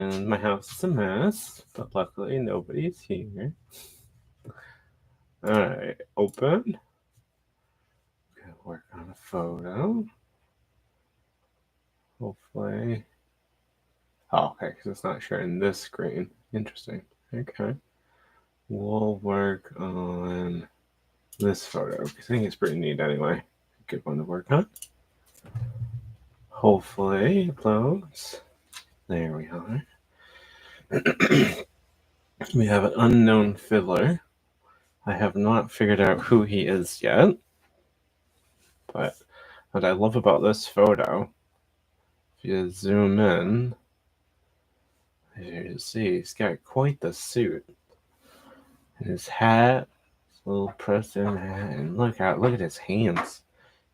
And my house is a mess, but luckily nobody's here. Alright, open. Gonna work on a photo. Hopefully. Oh, okay, because it's not sharing this screen. Interesting. Okay. We'll work on this photo, because I think it's pretty neat anyway. Good one to work on. Hopefully it loads. There we are. We have an unknown fiddler. I have not figured out who he is yet. But what I love about this photo, if you zoom in, as you see, he's got quite the suit. And his hat, his little pressed in hat, and look at his hands.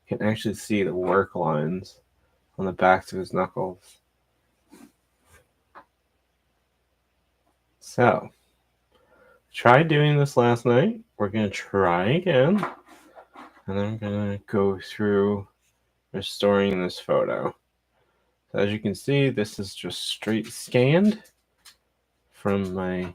You can actually see the work lines on the backs of his knuckles. So, tried doing this last night. We're gonna try again. And I'm gonna go through restoring this photo. So as you can see, this is just straight scanned from my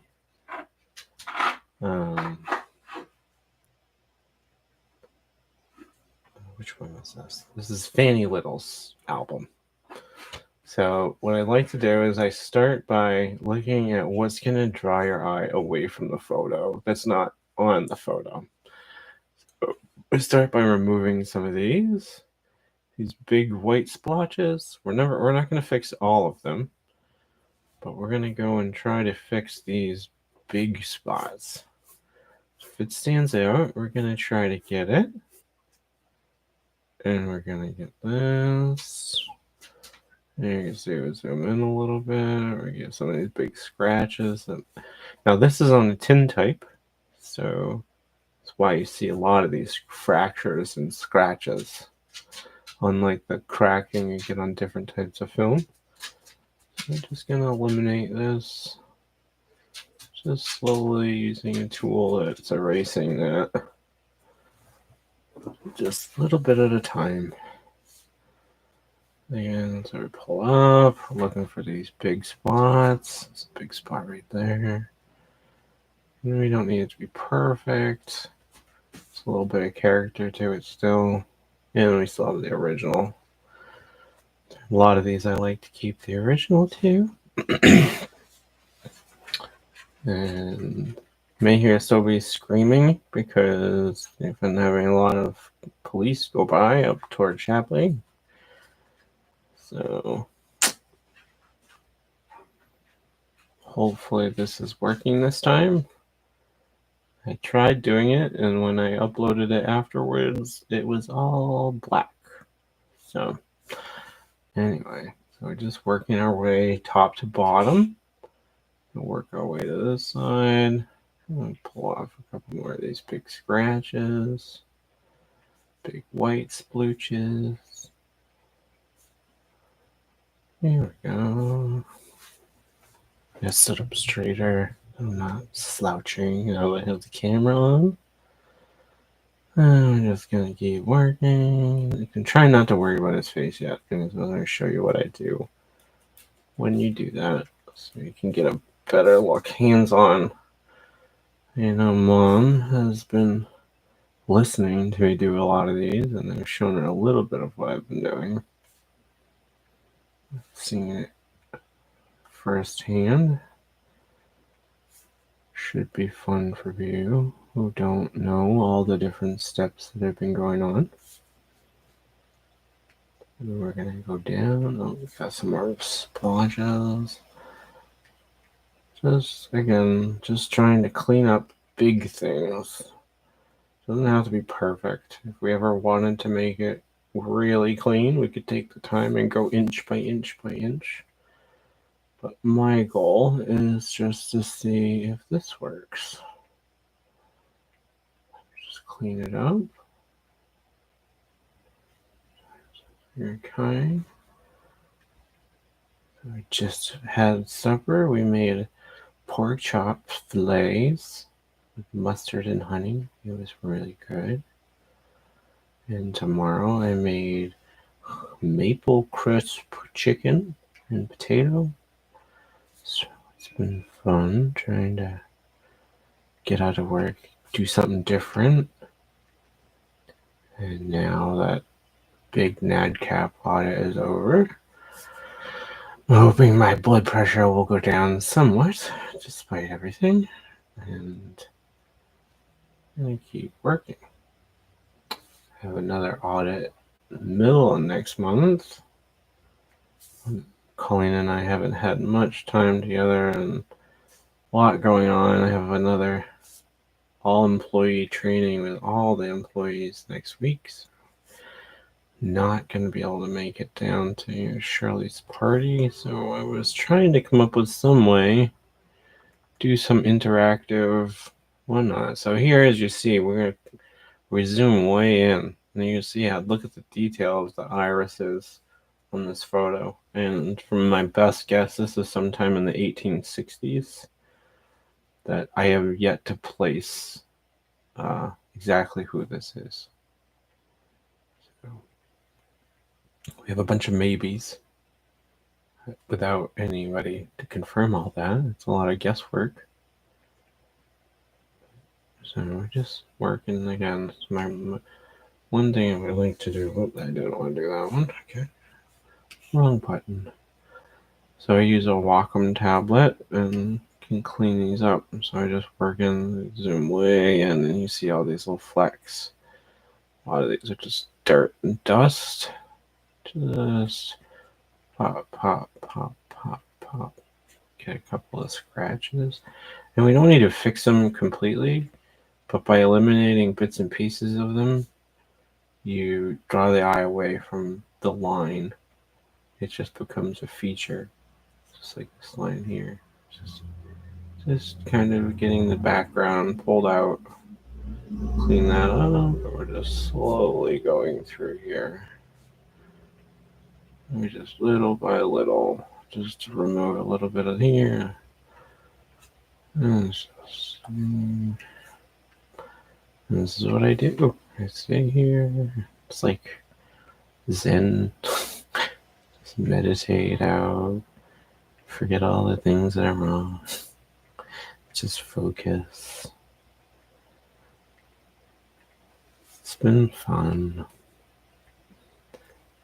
which one was this? This is Fanny Little's album. So what I like to do is I start by looking at what's going to draw your eye away from the photo that's not on the photo. So I start by removing some of these big white splotches. We're not going to fix all of them, but we're going to go and try to fix these big spots. If it stands out, we're going to try to get it. And we're going to get this. And you can see we zoom in a little bit. We get some of these big scratches. Now this is on a tintype, so that's why you see a lot of these fractures and scratches, unlike the cracking you get on different types of film. So I'm just going to eliminate this, just slowly using a tool that's erasing that, just a little bit at a time. And so we pull up, looking for these big spots. There's a big spot right there. And we don't need it to be perfect. It's a little bit of character to it still. And we still have the original. A lot of these I like to keep the original too. And you may hear somebody screaming because they've been having a lot of police go by up toward Chapley. So hopefully this is working this time. I tried doing it, and when I uploaded it afterwards, it was all black. So anyway, so we're just working our way top to bottom. We'll work our way to this side. I'm going to pull off a couple more of these big scratches. Big white splooches. There we go. Just sit up straighter. I'm not slouching. I have the camera on. I'm just gonna keep working. You can try not to worry about his face yet, because I'm gonna show you what I do when you do that, so you can get a better look hands-on. Mom has been listening to me do a lot of these, and I've shown her a little bit of what I've been doing. Seeing it firsthand should be fun for you who don't know all the different steps that have been going on. And we're gonna go down. Oh, we got some more splotches. Just trying to clean up big things. Doesn't have to be perfect. If we ever wanted to make it really clean, we could take the time and go inch by inch by inch. But my goal is just to see if this works. Just clean it up. Okay. We just had supper. We made pork chop fillets with mustard and honey. It was really good. And tomorrow I made maple crisp chicken and potato. been fun trying to get out of work, do something different. And now that big NADCAP audit is over, I'm hoping my blood pressure will go down somewhat, despite everything. And I keep working. I have another audit middle of next month. Colleen and I haven't had much time together and a lot going on. I have another all-employee training with all the employees next week. So not going to be able to make it down to Shirley's party. So I was trying to come up with some way, do some interactive whatnot. So here, as you see, we zoom way in, and you see how look at the detail of the irises on this photo. And from my best guess, this is sometime in the 1860s that I have yet to place exactly who this is. So we have a bunch of maybes without anybody to confirm all that. It's a lot of guesswork. So we're just working again. It's my one thing I would like to do. Oh, I didn't want to do that one. Okay. Wrong button. So I use a Wacom tablet and can clean these up. So I just work in, zoom way in, and you see all these little flecks. A lot of these are just dirt and dust. Just pop, pop, pop, pop, pop. Get a couple of scratches. And we don't need to fix them completely, but by eliminating bits and pieces of them, you draw the eye away from the line. It just becomes a feature. Just like this line here. Just kind of getting the background pulled out. Clean that up. We're just slowly going through here. We just little by little, just to remove a little bit of here. And this is what I do. I stay here. It's like Zen. Just meditate out. Forget all the things that are wrong. Just focus. It's been fun.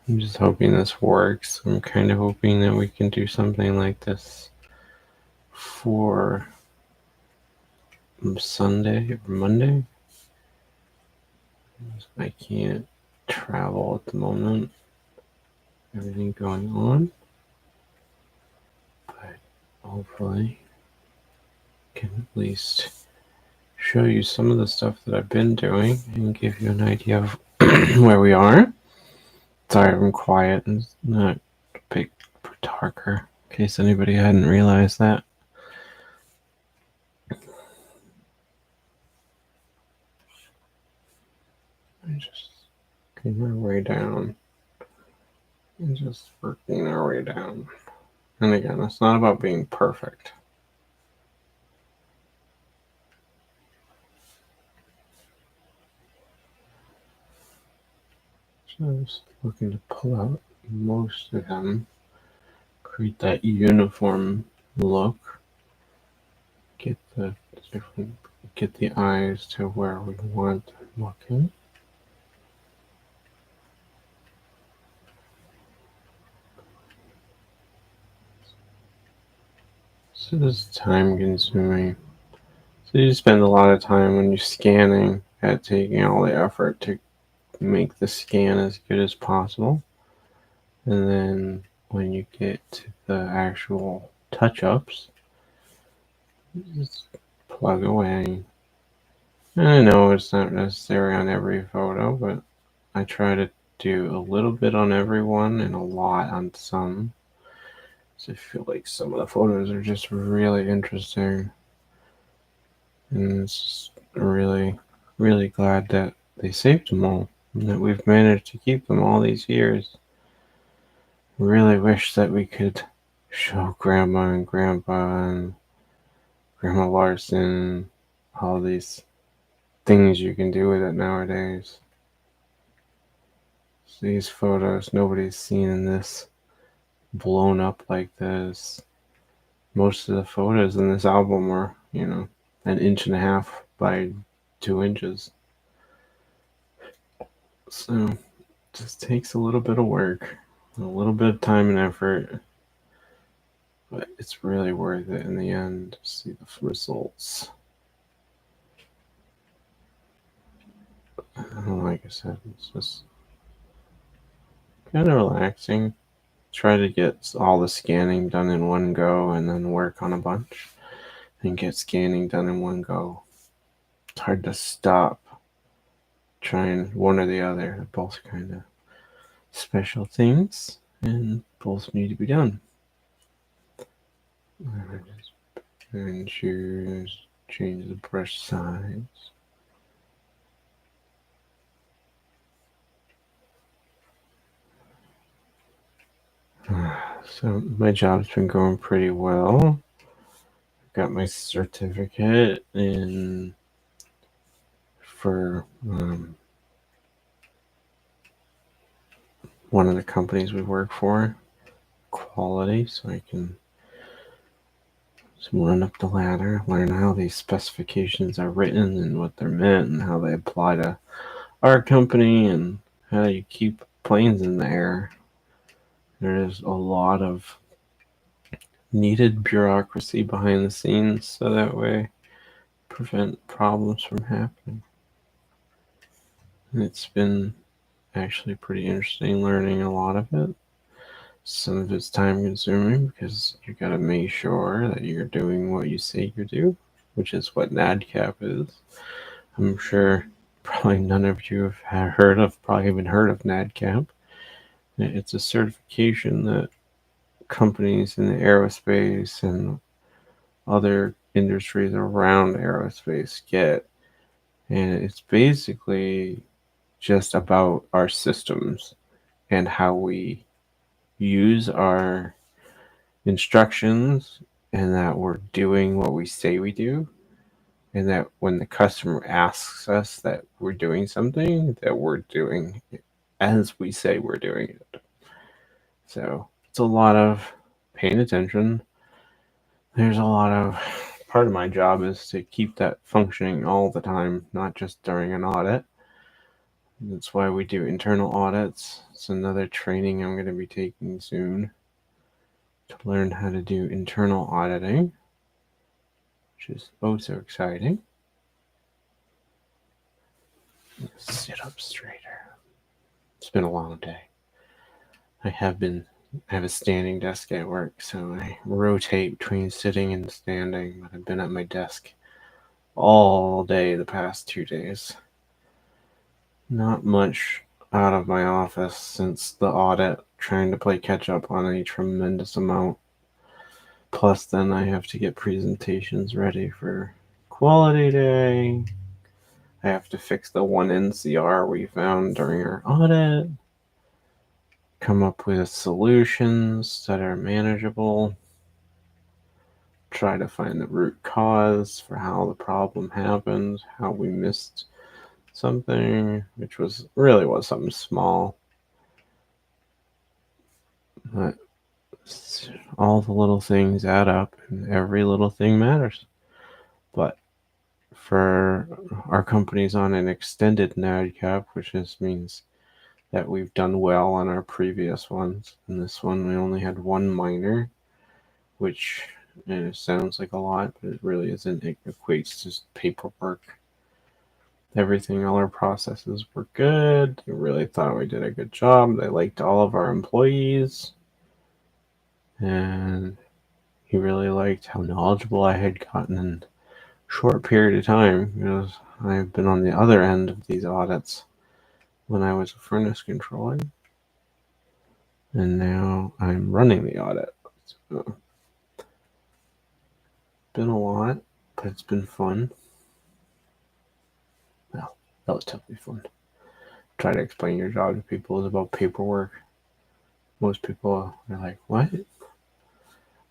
I'm just hoping this works. I'm kind of hoping that we can do something like this for Sunday or Monday. I can't travel at the moment. Everything going on. But hopefully I can at least show you some of the stuff that I've been doing and give you an idea of where we are. Sorry, I'm quiet and not a big talker, in case anybody hadn't realized that. I just getting my way down and just working our way down. And again, it's not about being perfect. Just looking to pull out most of them, create that uniform look, get the eyes to where we want them looking. So this is time consuming. So you spend a lot of time when you're scanning at taking all the effort to make the scan as good as possible. And then when you get to the actual touch-ups, just plug away. And I know it's not necessary on every photo, but I try to do a little bit on every one and a lot on some. So I feel like some of the photos are just really interesting. And it's really, really glad that they saved them all and that we've managed to keep them all these years. Really wish that we could show Grandma and Grandpa and Grandma Larson all these things you can do with it nowadays. So these photos, nobody's seen in this blown up like this. most of the photos in this album are, an 1.5 inches by 2 inches. So it just takes a little bit of work, a little bit of time and effort, but it's really worth it in the end to see the results. Like I said, it's just kind of relaxing. Try to get all the scanning done in one go and then work on a bunch and get scanning done in one go. It's hard to stop trying one or the other. They're both kind of special things and both need to be done. And change the brush size. So my job's been going pretty well. Got my certificate for one of the companies we work for, quality, so I can run up the ladder, learn how these specifications are written and what they're meant and how they apply to our company and how you keep planes in the air. There is a lot of needed bureaucracy behind the scenes so that way prevent problems from happening. And it's been actually pretty interesting learning a lot of it. Some of it's time consuming because you got to make sure that you're doing what you say you do, which is what NADCAP is. I'm sure probably none of you have probably even heard of NADCAP. It's a certification that companies in the aerospace and other industries around aerospace get. And it's basically just about our systems and how we use our instructions and that we're doing what we say we do. And that when the customer asks us that we're doing something, that we're doing it as we say we're doing it. So it's a lot of paying attention. There's a lot of part of my job is to keep that functioning all the time, not just during an audit. That's why we do internal audits. It's another training I'm going to be taking soon to learn how to do internal auditing, which is oh so exciting. Sit up straighter. It's been a long day. I have a standing desk at work, so I rotate between sitting and standing, but I've been at my desk all day the past 2 days. Not much out of my office since the audit, trying to play catch up on a tremendous amount. Plus, then I have to get presentations ready for quality day. I have to fix the one NCR we found during our audit. Come up with solutions that are manageable. Try to find the root cause for how the problem happened, how we missed something, which was something small. But all the little things add up and every little thing matters. But for our company's on an extended NADCAP, which just means that we've done well on our previous ones. In this one, we only had one minor, which sounds like a lot, but it really isn't. It equates to paperwork. Everything, all our processes were good. They really thought we did a good job. They liked all of our employees. And he really liked how knowledgeable I had gotten in a short period of time. Because I've been on the other end of these audits when I was a furnace controller. And now I'm running the audit. So, been a lot, but it's been fun. Well, relatively fun. Try to explain your job to people is about paperwork. Most people are like, what?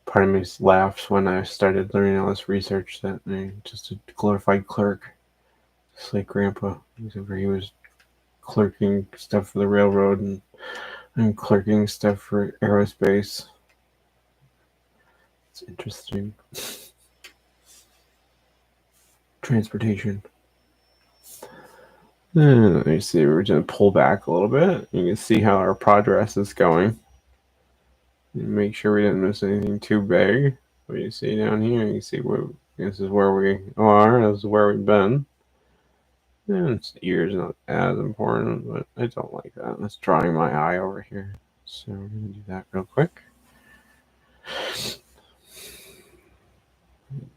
Part of me laughs when I started learning all this research that I'm just a glorified clerk. Just like Grandpa, he was clerking stuff for the railroad, and I'm clerking stuff for aerospace. It's interesting. Transportation. Let me see. We're going to pull back a little bit. You can see how our progress is going. Make sure we didn't miss anything too big. What you see down here, you can see this is where we are. This is where we've been. And ears not as important, but I don't like that. That's drawing my eye over here. So we're going to do that real quick.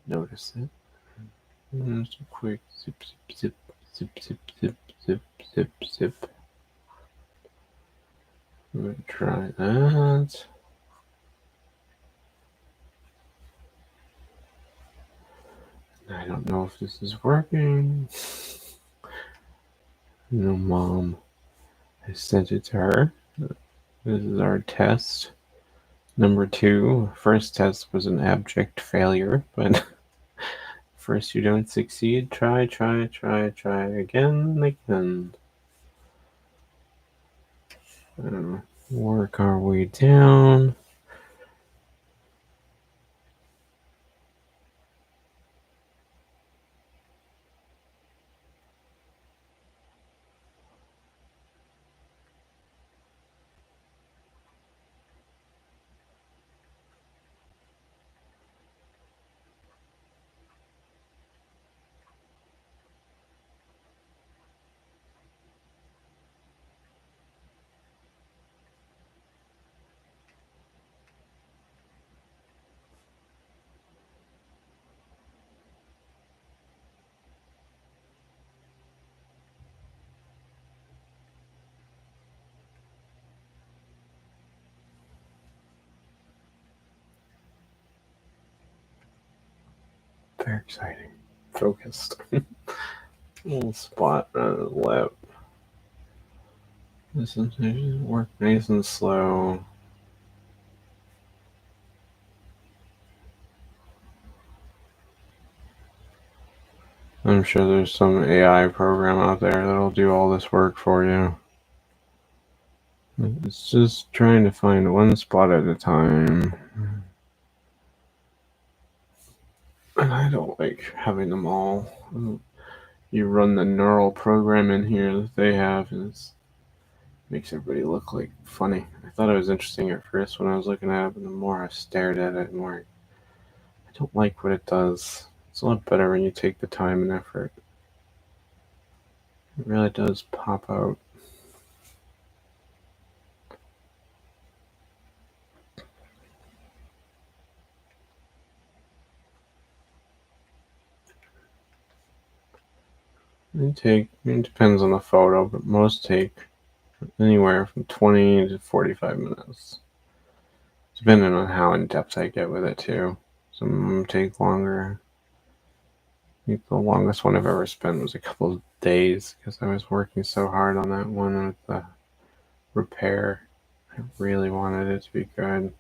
Notice it. Just a quick zip, zip, zip, zip, zip, zip, zip, zip. I'm going to try that. I don't know if this is working. No, Mom. I sent it to her. This is our test. Number 2. First test was an abject failure, but first you don't succeed. Try again. Work our way down. Very exciting. Focused. Little spot on the lip. This is work nice and slow. I'm sure there's some AI program out there that'll do all this work for you. It's just trying to find one spot at a time. And I don't like having them all. You run the neural program in here that they have, and it makes everybody look like funny. I thought it was interesting at first when I was looking at it, but the more I stared at it, the more I don't like what it does. It's a lot better when you take the time and effort. It really does pop out. It depends on the photo, but most take anywhere from 20 to 45 minutes. Depending on how in depth I get with it too. Some of them take longer. I think the longest one I've ever spent was a couple of days because I was working so hard on that one with the repair. I really wanted it to be good.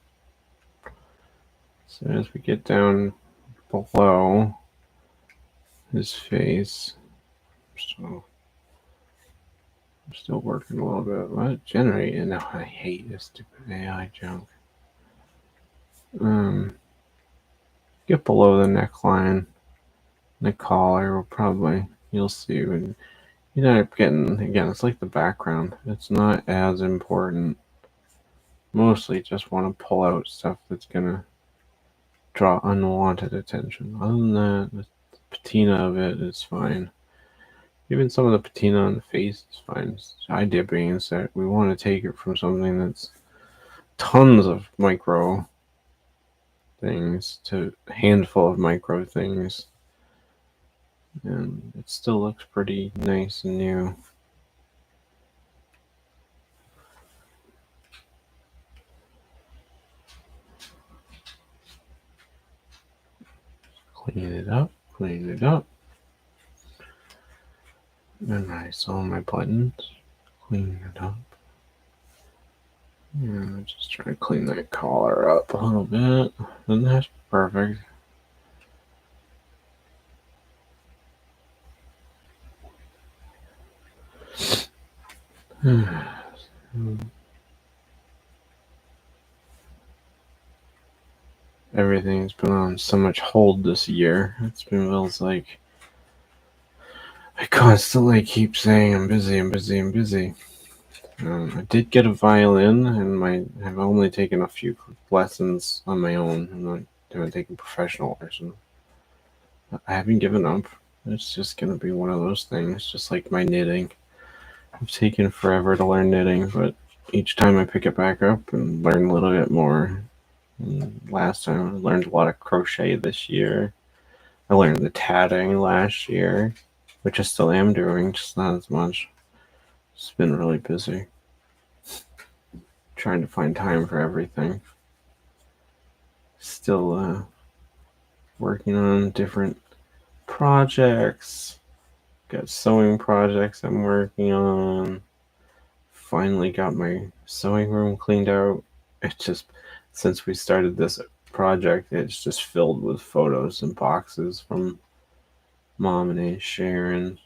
So as we get down below his face, so I'm still working a little bit. What? Generate? No, I hate this stupid AI junk. Get below the neckline. The collar will probably, you'll see when you end up getting, again, it's like the background. It's not as important. Mostly just want to pull out stuff that's going to draw unwanted attention. Other than that, the patina of it is fine. Even some of the patina on the face is fine. The idea being is that we want to take it from something that's tons of micro things to a handful of micro things. And it still looks pretty nice and new. Clean it up. And I saw my buttons. Clean it up. Yeah, just try to clean that collar up a little bit. And that's perfect. everything's been on so much hold this year. It's been feels like I constantly keep saying I'm busy, I'm busy, I'm busy. I did get a violin, and I've only taken a few lessons on my own. I haven't taken professional lessons. I haven't given up. It's just gonna be one of those things, just like my knitting. It's taken forever to learn knitting, but each time I pick it back up and learn a little bit more. And last time I learned a lot of crochet this year. I learned the tatting last year, which I still am doing, just not as much. It's been really busy. Trying to find time for everything. Still working on different projects. Got sewing projects I'm working on. Finally got my sewing room cleaned out. It just, since we started this project, it's just filled with photos and boxes from Mom and Aunt Sharon.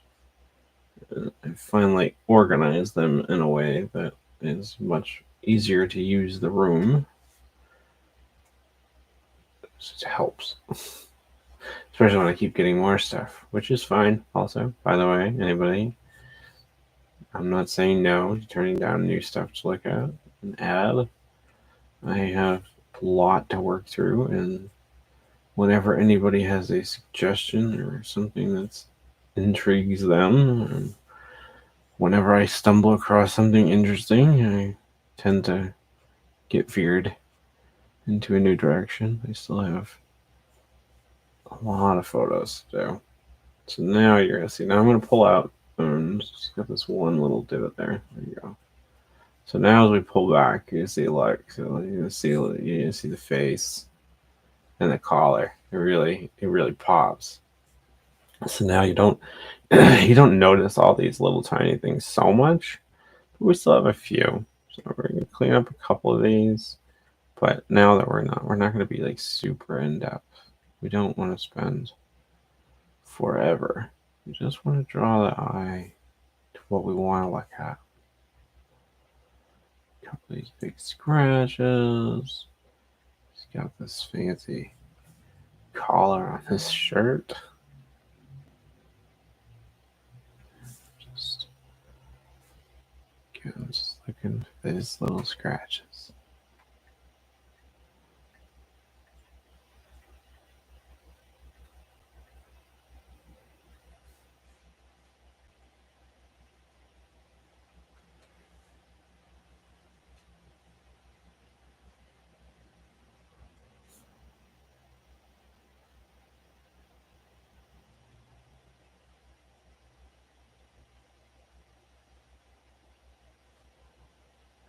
I finally organized them in a way that is much easier to use the room. It helps. Especially when I keep getting more stuff, which is fine also, by the way, anybody. I'm not saying no to turning down new stuff to look at and add. I have a lot to work through, and whenever anybody has a suggestion or something that intrigues them, whenever I stumble across something interesting, I tend to get veered into a new direction. I still have a lot of photos to do. So now you're gonna see. Now I'm gonna pull out. Just got this one little divot there. There you go. So now as we pull back, you see like you see the face and the collar. It really pops. So now you don't you don't notice all these little tiny things so much. But we still have a few. So we're gonna clean up a couple of these. But now that we're not gonna be like super in depth. We don't want to spend forever. We just want to draw the eye to what we want to look at. A couple of these big scratches. He's got this fancy collar on his shirt. Just looking for these little scratches.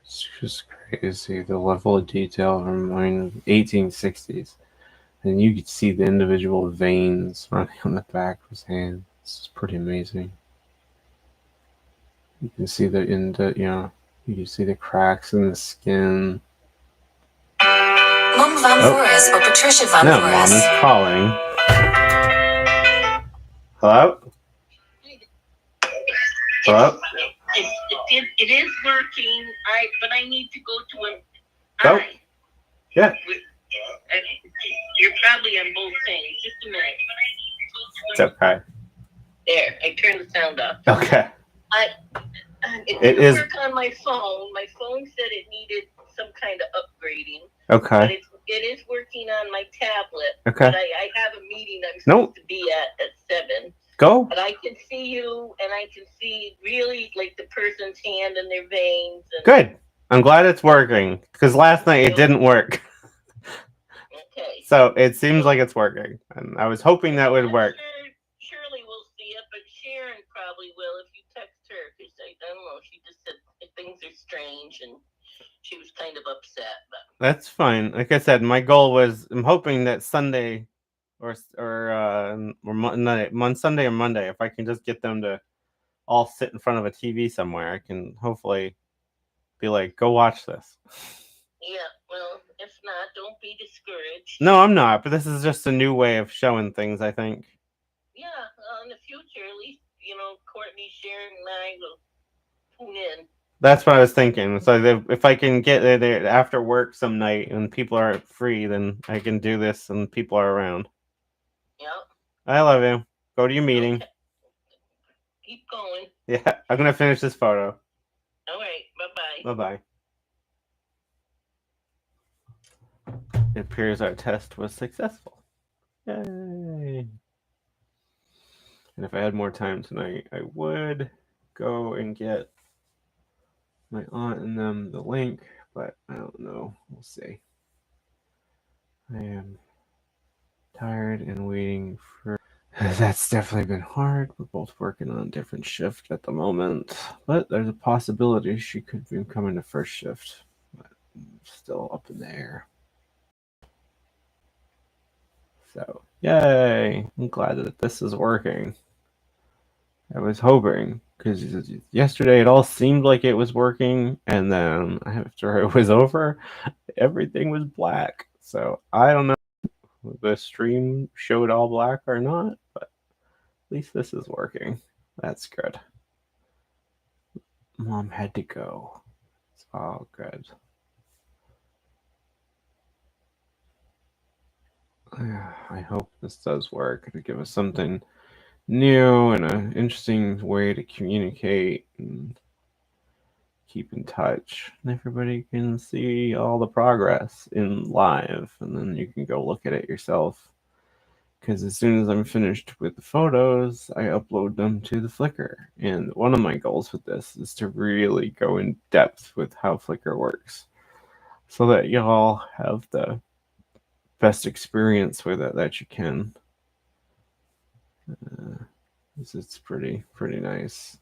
It's just crazy the level of detail from mine 1860s. And you could see the individual veins running on the back of his hand. It's pretty amazing. You can see you can see the cracks in the skin. Mom Van Voorhis or Patricia Van No, Voorhis. Mom is calling. Hello? Hello? It is working. But I need to go to an Go. Yeah. You're probably on both things. Just a minute. It's okay. There, I turned the sound off. Okay. It didn't work on my phone. My phone said it needed some kind of upgrading. Okay. But it is working on my tablet. Okay. But I have a meeting I'm supposed to be at 7. Go. But I can see you, and I can see really like the person's hand and their veins. And good. I'm glad it's working, because last night it didn't work. Okay. So it seems like it's working, and I was hoping that would work. Shirley will see it, but Sharon probably will if you text her, because I don't know. She just said things are strange, and she was kind of upset. But that's fine. Like I said, my goal was I'm hoping that Sunday or Sunday or Monday, if I can just get them to all sit in front of a TV somewhere, I can hopefully be like, go watch this. Yeah, well, if not, don't be discouraged. No, I'm not, but this is just a new way of showing things, I think. Yeah, in the future, at least, Courtney, Sharon, and I will tune in. That's what I was thinking. So if I can get there after work some night and people are free, then I can do this and people are around. Yep. I love you. Go to your meeting. Okay. Keep going. Yeah, I'm gonna finish this photo. All right. Bye-bye. Bye bye. It appears our test was successful. Yay! And if I had more time tonight, I would go and get my aunt and them the link, but I don't know. We'll see. I am tired and waiting for. That's definitely been hard. We're both working on a different shift at the moment, but there's a possibility she could be coming to first shift. But still up in the air. So, yay! I'm glad that this is working. I was hoping, because yesterday it all seemed like it was working, and then after it was over, everything was black. So, I don't know if the stream showed all black or not, but at least this is working. That's good. Mom had to go. It's all good. I hope this does work to give us something new and an interesting way to communicate and keep in touch. And everybody can see all the progress in live, and then you can go look at it yourself. Because as soon as I'm finished with the photos, I upload them to the Flickr. And one of my goals with this is to really go in depth with how Flickr works, so that y'all have the best experience with it that you can. It's pretty nice.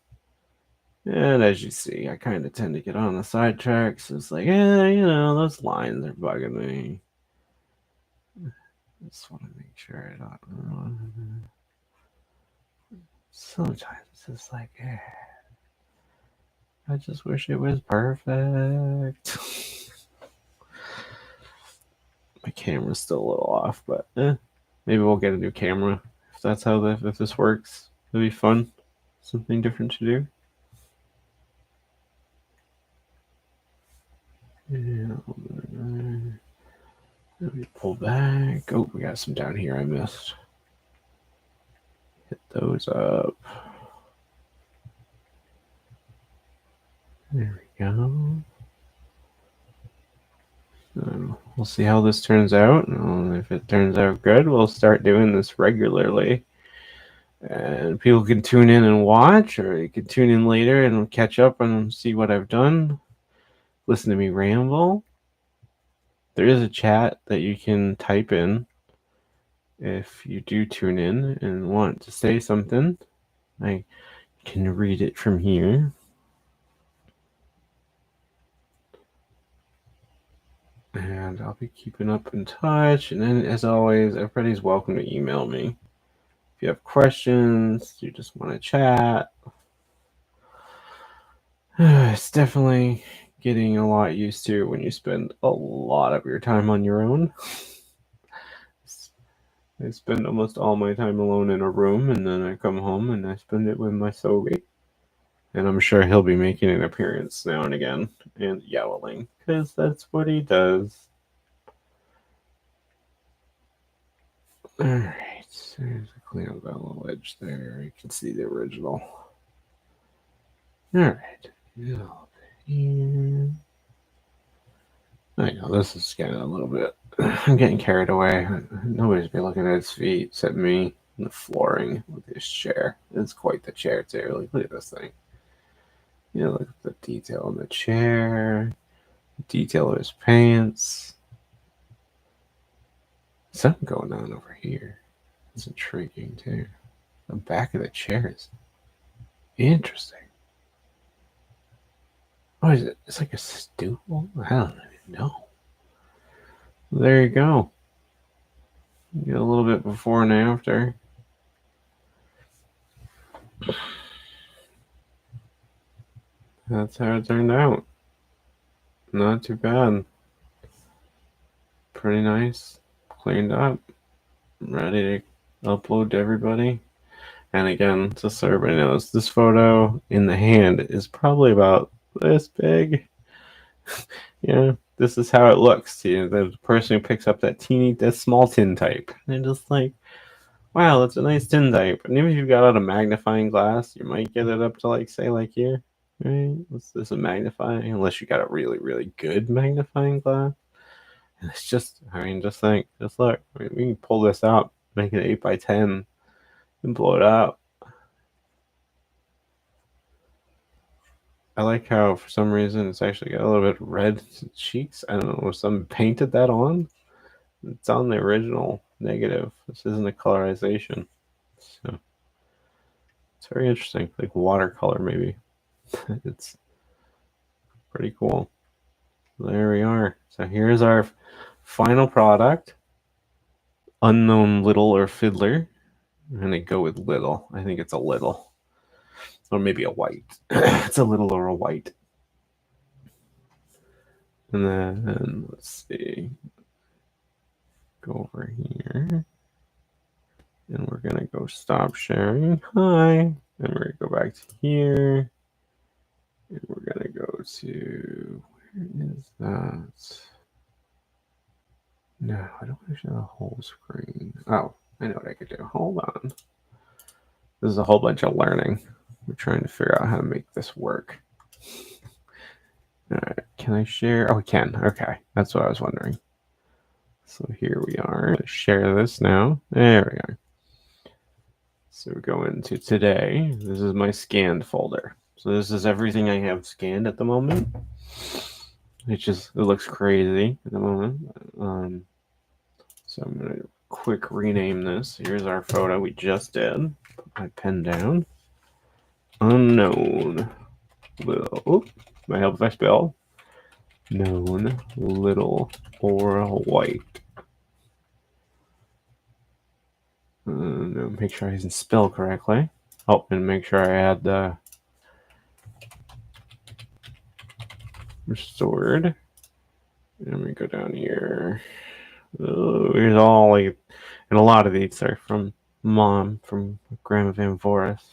And as you see, I kind of tend to get on the sidetracks. It's like, those lines are bugging me. Just want to make sure I don't. Sometimes it's just like, I just wish it was perfect. My camera's still a little off, but maybe we'll get a new camera if that's if this works. It'll be fun, something different to do. Yeah, let me pull back. Oh, we got some down here I missed. Hit those up. There we go. So we'll see how this turns out. And if it turns out good, we'll start doing this regularly. And people can tune in and watch, or you can tune in later and catch up and see what I've done. Listen to me ramble. There is a chat that you can type in if you do tune in and want to say something. I can read it from here. And I'll be keeping up in touch. And then, as always, everybody's welcome to email me. If you have questions, you just want to chat. It's definitely getting a lot used to when you spend a lot of your time on your own. I spend almost all my time alone in a room, and then I come home and I spend it with my Sobe. And I'm sure he'll be making an appearance now and again and yowling, because that's what he does. Alright, so there's a clean up that little edge there. You can see the original. Alright. I know this is getting a little bit. I'm getting carried away. Nobody's been looking at his feet except me. And the flooring with his chair. It's quite the chair too. Like, look at this thing. Look at the detail on the chair. The detail of his pants. Something going on over here. It's intriguing too. The back of the chair is interesting. What is it? It's like a stool? I don't even know. There you go. Get a little bit before and after. That's how it turned out. Not too bad. Pretty nice. Cleaned up. Ready to upload to everybody. And again, just so everybody knows, this photo in the hand is probably about this big. Yeah, this is how it looks. You know, the person who picks up that small tin type. And they're just like, wow, that's a nice tin type. And even if you've got out a magnifying glass, you might get it up to like, say, like here. Right? What's this a magnifying? Unless you got a really, really good magnifying glass. And it's just, I mean, just think, just look. I mean, we can pull this up, make it 8x10, and blow it up. I like how, for some reason, it's actually got a little bit red cheeks. I don't know if someone painted that on. It's on the original negative. This isn't a colorization. So it's very interesting. Like watercolor, maybe. It's pretty cool. There we are. So here's our final product. Unknown Little or Fiddler. I'm going to go with little. I think it's a little. Or maybe a white. It's a little or a white. And then, let's see. Go over here. And we're going to go stop sharing. Hi. And we're going to go back to here. And we're going to go to, where is that? No, I don't actually have a whole screen. Oh, I know what I could do. Hold on. This is a whole bunch of learning. We're trying to figure out how to make this work. All right, can I share? Oh, I can. Okay, that's what I was wondering. So here we are. Share this now. There we are. So we go into today. This is my scanned folder. So this is everything I have scanned at the moment. It looks crazy at the moment. So I'm gonna quick rename this. Here's our photo we just did. Put my pen down. Unknown little. Might help if I spell. Known little or white. Make sure I didn't spell correctly. Oh, and make sure I add the restored. And we go down here. Here's all like, and a lot of these are from Mom, from Grandma Van Voris.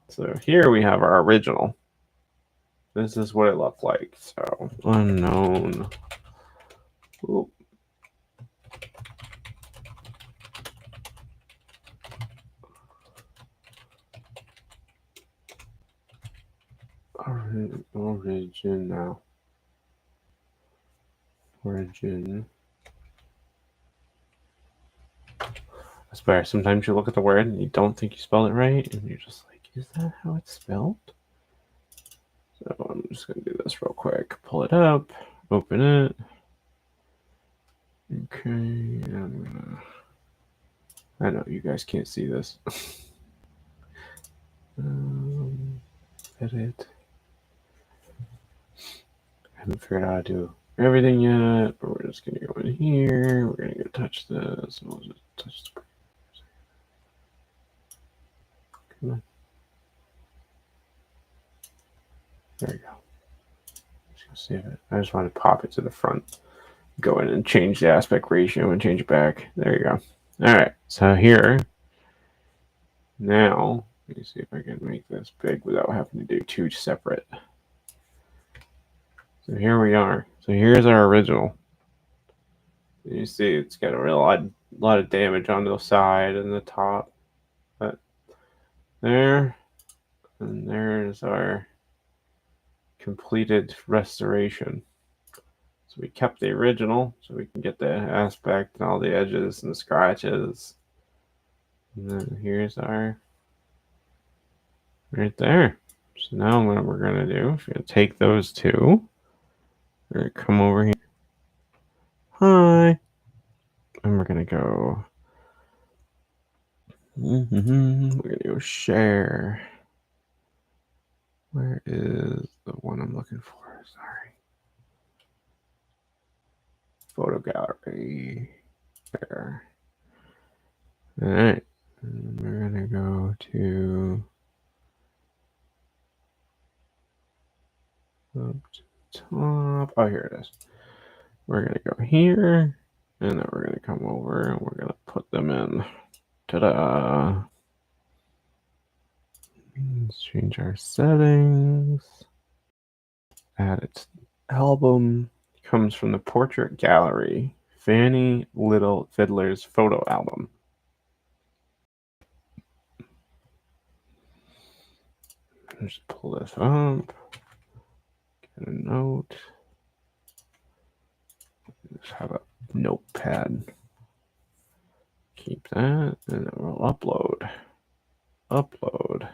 So here we have our original. This is what it looked like. So unknown. Ooh. Origin now. Origin. I swear, sometimes you look at the word and you don't think you spelled it right, and you're just like, is that how it's spelled? So I'm just going to do this real quick. Pull it up, open it. Okay, I know you guys can't see this. Edit. I haven't figured out how to do everything yet, but we're just going to go in here. We're going to go touch this, and we'll just touch the. Come on. There we go. Just gonna save it. I just want to pop it to the front. Go in and change the aspect ratio and change it back. There you go. All right. So here, now, let me see if I can make this big without having to do two separate. So here we are. So here's our original. You see it's got a real lot of damage on the side and the top. But there, and there's our completed restoration. So we kept the original so we can get the aspect and all the edges and the scratches. And then here's our right there. So now what we're going to do is we're going to take those two. We're going to come over here. Hi. And we're going to go. We're going to go share. Where is the one I'm looking for? Sorry. Photo gallery. There. All right. And we're going to go to up to the top. Oh, here it is. We're going to go here, and then we're going to come over, and we're going to put them in. Ta-da! Let's change our settings. at its album comes from the Portrait Gallery, Fanny Little Fiddler's photo album. Just pull this up, get a note, just have a notepad. Keep that, and it will upload. Upload.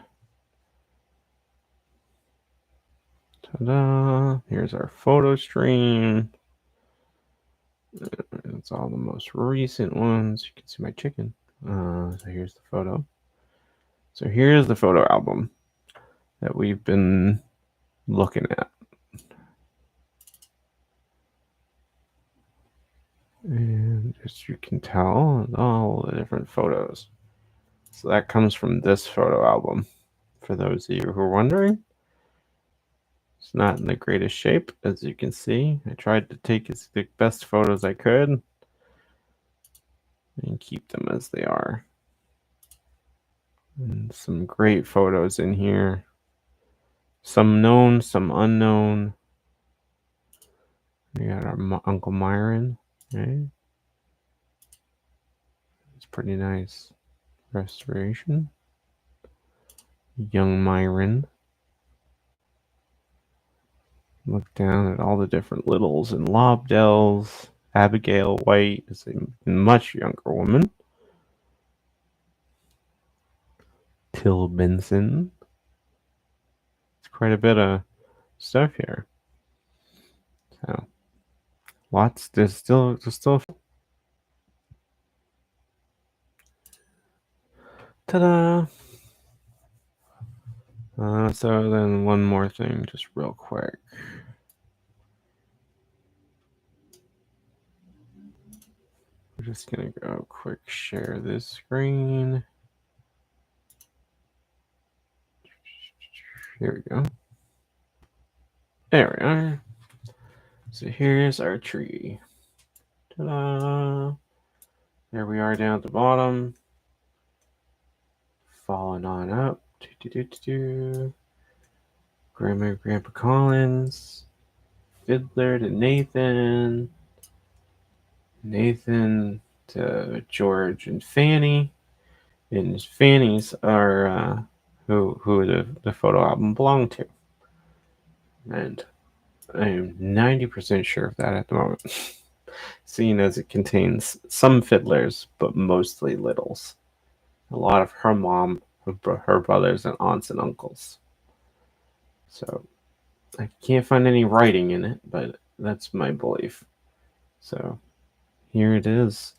Ta-da! Here's our photo stream. It's all the most recent ones. You can see my chicken. So here's the photo. So here's the photo album that we've been looking at. And as you can tell, all the different photos. So that comes from this photo album. For those of you who are wondering, it's not in the greatest shape, as you can see. I tried to take the best photos I could and keep them as they are. And some great photos in here. Some known, some unknown. We got our Uncle Myron. Okay. It's pretty nice restoration. Young Myron. Look down at all the different littles and Lobdells. Abigail White is a much younger woman. Till Benson. It's quite a bit of stuff here. So lots. There's still. Ta-da! So then one more thing, just real quick. We're just gonna go quick share this screen. Here we go. There we are. So here's our tree. Ta-da! There we are down at the bottom. Falling on up. Grandma and Grandpa Collins. Fiddler to Nathan. Nathan to George and Fanny. And Fanny's are who the photo album belonged to. And I am 90% sure of that at the moment. Seeing as it contains some fiddlers, but mostly littles. A lot of her mom, her brothers, and aunts and uncles. So I can't find any writing in it, but that's my belief. So here it is.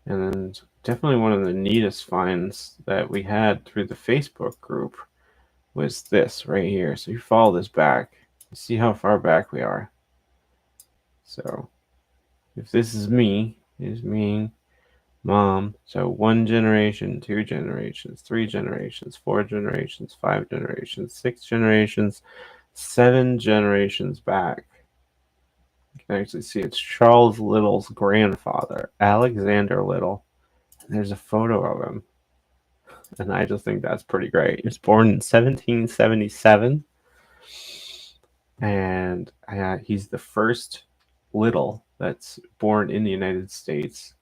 And definitely one of the neatest finds that we had through the Facebook group was this right here. So you follow this back, you see how far back we are. So if this is me, is me, mom. So 1 generation, 2 generations, 3 generations, 4 generations, 5 generations, 6 generations, 7 generations back. You can actually see it's Charles Little's grandfather, Alexander Little. And there's a photo of him. And I just think that's pretty great. He was born in 1777. And he's the first Little that's born in the United States.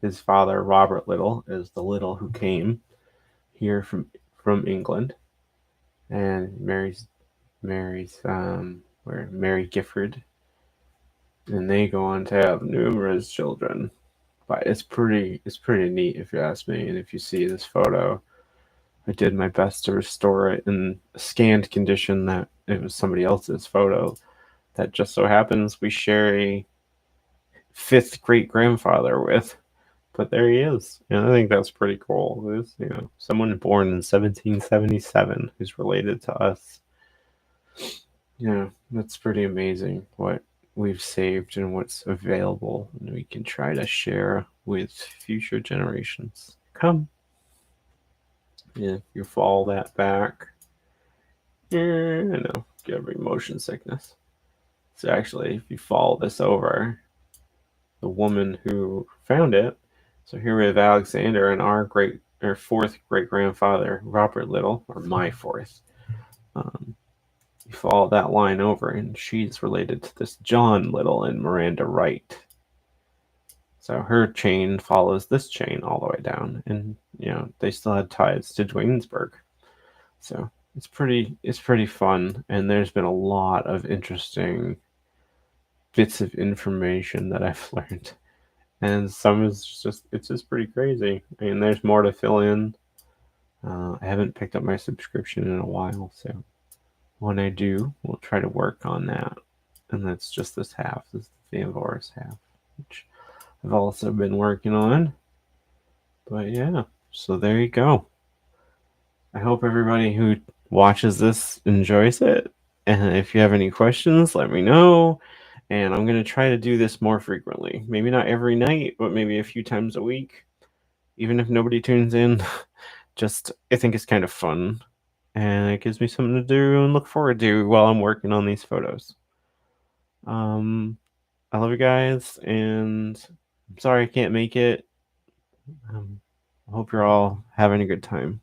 His father, Robert Little, is the Little who came here from England and marries Mary Gifford, and they go on to have numerous children. But it's pretty neat if you ask me. And if you see this photo, I did my best to restore it in a scanned condition that it was somebody else's photo. That just so happens we share a 5th great grandfather with. But there he is. And I think that's pretty cool. There's, someone born in 1777 who's related to us. Yeah, that's pretty amazing what we've saved and what's available, and we can try to share with future generations. Come. Yeah, you follow that back. Yeah, I know. Get every motion sickness. So actually, if you follow this over, the woman who found it. So here we have Alexander and our 4th great grandfather, Robert Little, or my 4th. you follow that line over, and she's related to this John Little and Miranda Wright. So her chain follows this chain all the way down, and they still had ties to Dwaynesburg. So it's pretty fun, and there's been a lot of interesting bits of information that I've learned, and some is just pretty crazy. I mean, there's more to fill in. I haven't picked up my subscription in a while, so when I do, we'll try to work on that. And that's just this half. This is the Van Voris half, which I've also been working on. But yeah, so there you go. I hope everybody who watches this enjoys it. And if you have any questions, let me know. And I'm going to try to do this more frequently. Maybe not every night, but maybe a few times a week. Even if nobody tunes in, I think it's kind of fun. And it gives me something to do and look forward to while I'm working on these photos. I love you guys, and I'm sorry I can't make it. I hope you're all having a good time.